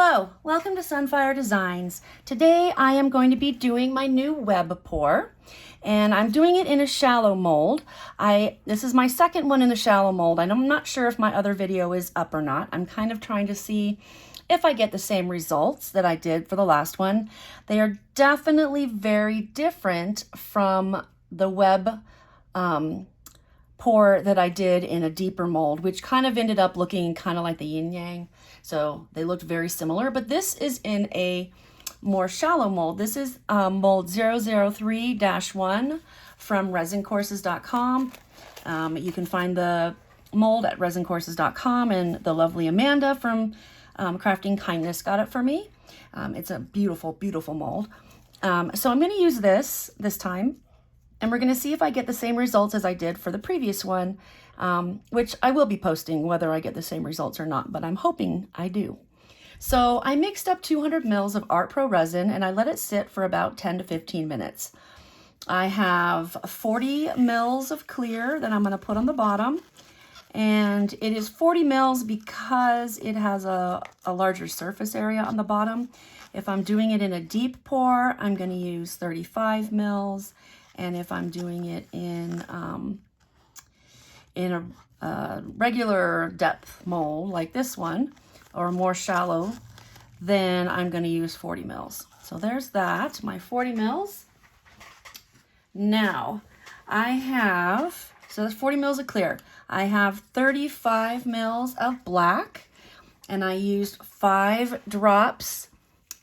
Hello, welcome to Sunfire Designs. Today I am going to be doing my new web pour, and I'm doing it in a shallow mold. This is my second one in the shallow mold, and I'm not sure if my other video is up or not. I'm kind of trying to see if I get the same results that I did for the last one. They are definitely very different from the web pour that I did in a deeper mold, which kind of ended up looking kind of like the yin yang. So they looked very similar, but this is in a more shallow mold. This is mold 003-1 from resincourses.com. You can find the mold at resincourses.com, and the lovely Amanda from Crafting Kindness got it for me. It's a beautiful, beautiful mold. So I'm going to use this time, and we're going to see if I get the same results as I did for the previous one, which I will be posting whether I get the same results or not, but I'm hoping I do. So I mixed up 200 mils of Art Pro resin, and I let it sit for about 10 to 15 minutes. I have 40 mils of clear that I'm going to put on the bottom, and it is 40 mils because it has a larger surface area on the bottom. If I'm doing it in a deep pour, I'm going to use 35 mils. And if I'm doing it in a regular depth mold like this one, or more shallow, then I'm going to use 40 mils. So there's that, my 40 mils. Now I have, so that's 40 mils of clear. I have 35 mils of black, and I used 5 drops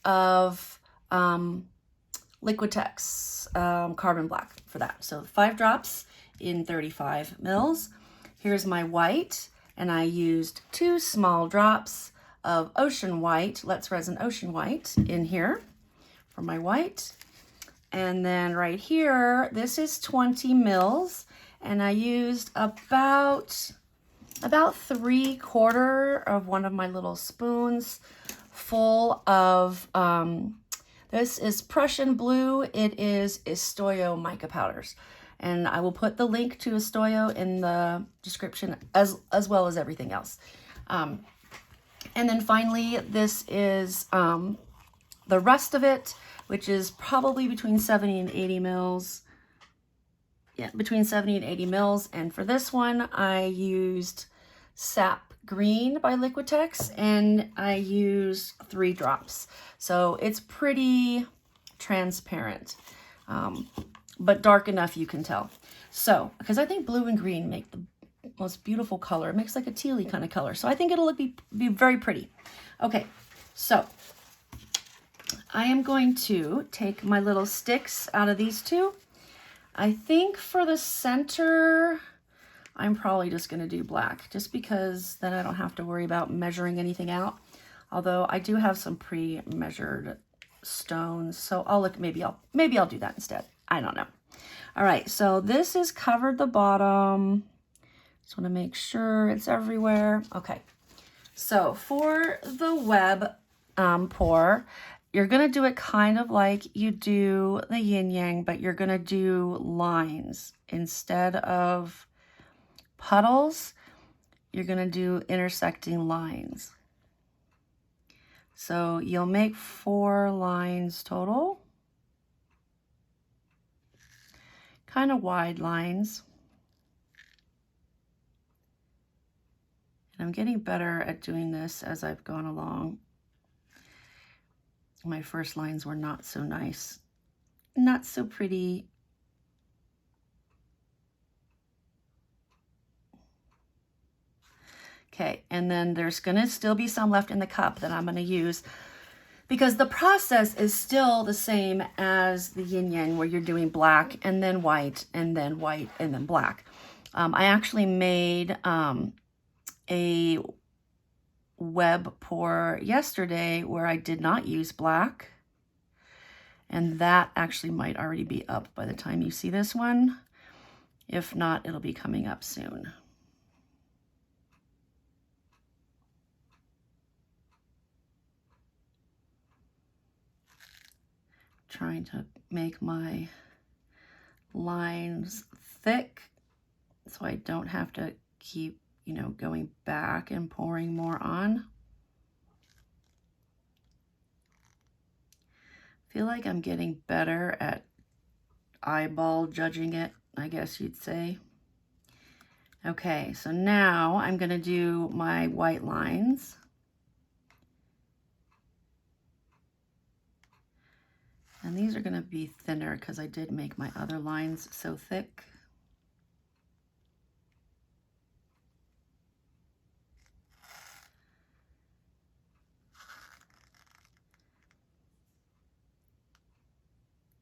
of Liquitex carbon black for that. So 5 drops in 35 mils. Here's my white, and I used 2 small drops of Ocean White, Let's Resin Ocean White in here for my white. And then right here, this is 20 mils, and I used about 3/4 of one of my little spoons full of this is Prussian blue. It is Estoyo mica powders. And I will put the link to Estoyo in the description as well as everything else. And then finally, this is the rest of it, which is probably between 70 and 80 mils. Yeah, between 70 and 80 mils. And for this one, I used Sap Green by Liquitex, and I used 3 drops. So it's pretty transparent, but dark enough you can tell. So, because I think blue and green make the most beautiful color. It makes like a tealy kind of color. So I think it'll be very pretty. Okay, so I am going to take my little sticks out of these two. I think for the center, I'm probably just going to do black, just because then I don't have to worry about measuring anything out. Although I do have some pre-measured stones, so I'll look. Maybe I'll do that instead. I don't know. All right, so this is covered the bottom. Just want to make sure it's everywhere. Okay, so for the web pour, you're going to do it kind of like you do the yin yang, but you're going to do lines instead of puddles. You're going to do intersecting lines. So you'll make 4 lines total, kind of wide lines. And I'm getting better at doing this as I've gone along. My first lines were not so nice, not so pretty. Okay, and then there's gonna still be some left in the cup that I'm gonna use, because the process is still the same as the yin yang, where you're doing black and then white and then white and then black. I actually made a web pour yesterday where I did not use black, and that actually might already be up by the time you see this one. If not, it'll be coming up soon. Trying to make my lines thick so I don't have to keep, going back and pouring more on. feel like I'm getting better at eyeball judging it, I guess you'd say. Okay, so now I'm going to do my white lines. And these are going to be thinner because I did make my other lines so thick.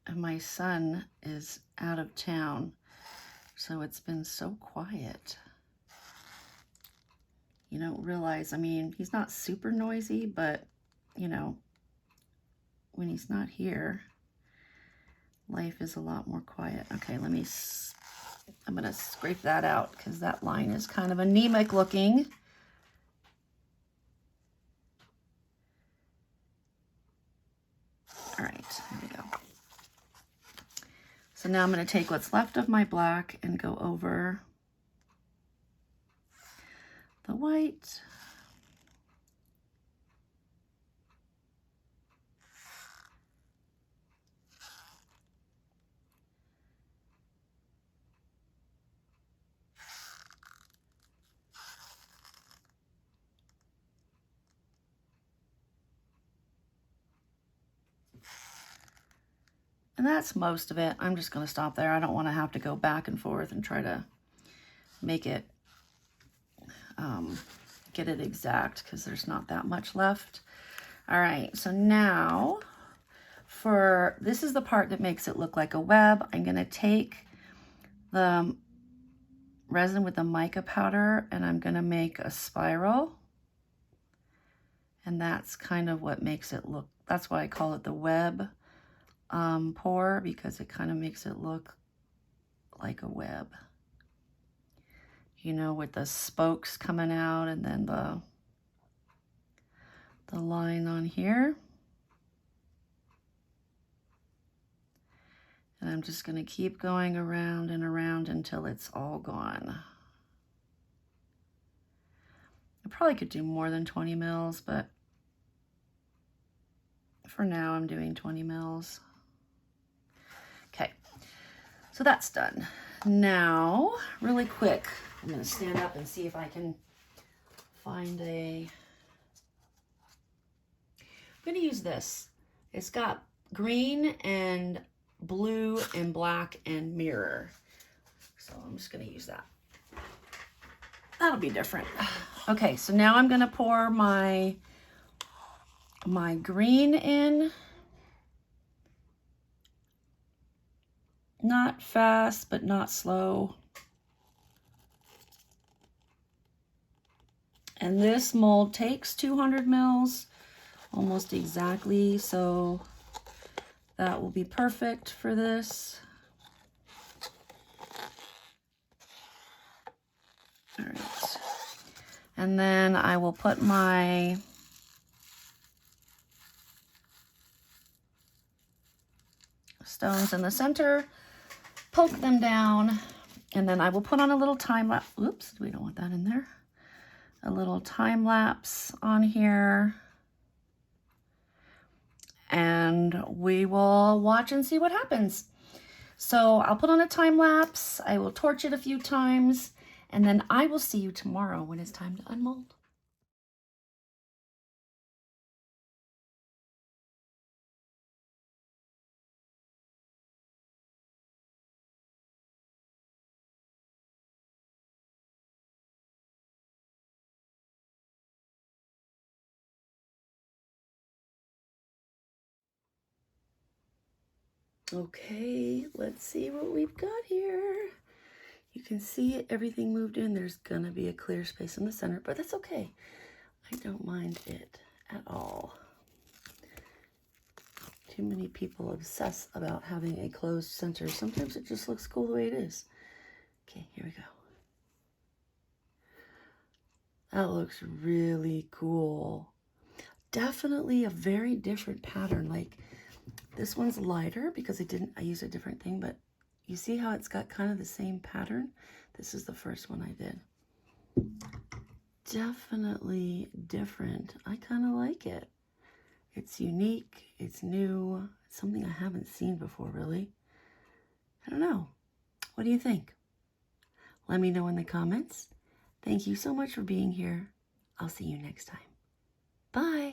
And my son is out of town, so it's been so quiet. You don't realize, I mean, he's not super noisy, but, you know, when he's not here, life is a lot more quiet. Okay, I'm going to scrape that out because that line is kind of anemic looking. All right, here we go. So now I'm going to take what's left of my black and go over the white. And that's most of it. I'm just going to stop there. I don't want to have to go back and forth and try to make it, get it exact because there's not that much left. All right, so now this is the part that makes it look like a web. I'm going to take the resin with the mica powder and I'm going to make a spiral. And that's kind of what makes it look, that's why I call it the web pour, because it kind of makes it look like a web. You know, with the spokes coming out and then the line on here. And I'm just going to keep going around and around until it's all gone. I probably could do more than 20 mils, but for now I'm doing 20 mils. Okay, so that's done. Now, really quick, I'm going to stand up and see if I can find I'm going to use this. It's got green and blue and black and mirror. So I'm just going to use that. That'll be different. Okay, so now I'm going to pour my green in. Not fast, but not slow. And this mold takes 200 mils, almost exactly, so that will be perfect for this. All right. And then I will put my stones in the center, poke them down, and then I will put on a little time lapse. Oops, we don't want that in there. A little time lapse on here. And we will watch and see what happens. So I'll put on a time lapse. I will torch it a few times, and then I will see you tomorrow when it's time to unmold. Okay, let's see what we've got here. You can see everything moved in. There's gonna be a clear space in the center, but that's okay. I don't mind it at all. Too many people obsess about having a closed center. Sometimes it just looks cool the way it is. Okay, here we go. That looks really cool. Definitely a very different pattern. Like this one's lighter because I used a different thing, but you see how it's got kind of the same pattern? This is the first one I did. Definitely different. I kind of like it. It's unique, it's new, it's something I haven't seen before, really. I don't know. What do you think? Let me know in the comments. Thank you so much for being here. I'll see you next time. Bye.